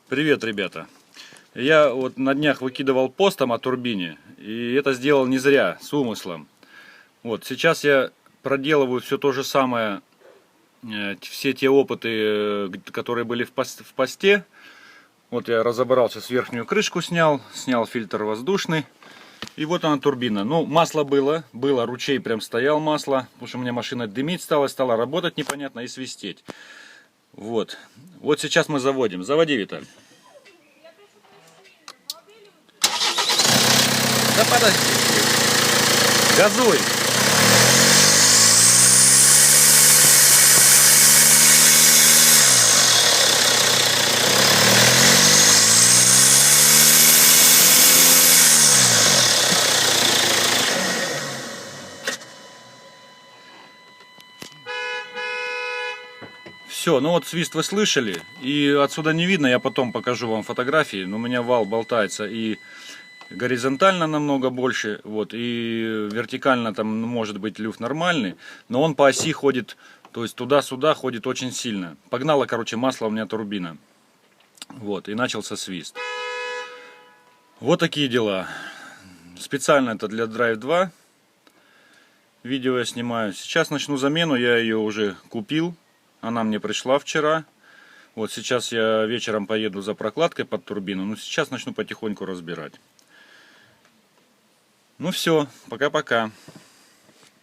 Привет, ребята! Я вот на днях выкидывал постом о турбине, и это сделал не зря, с умыслом. Вот сейчас я проделываю все то же самое, все те опыты, которые были в посте. Вот я разобрался, с верхнюю крышку снял фильтр воздушный, и вот она турбина. Ну, масло было, ручей прям стоял масло, потому что у меня машина дымить стала работать непонятно и свистеть. Вот сейчас мы заводим. Заводи, Виталий. Да подожди. Газуй. Все, ну вот свист вы слышали, и отсюда не видно, я потом покажу вам фотографии, но у меня вал болтается и горизонтально намного больше, вот, и вертикально там может быть люфт нормальный, но он по оси ходит, то есть туда-сюда ходит очень сильно. Погнало, короче, масло у меня турбина, вот, и начался свист. Вот такие дела. Специально это для Drive 2 видео я снимаю. Сейчас начну замену, я ее уже купил. Она мне пришла вчера. Вот сейчас я вечером поеду за прокладкой под турбину. Но сейчас начну потихоньку разбирать. Ну все, пока-пока.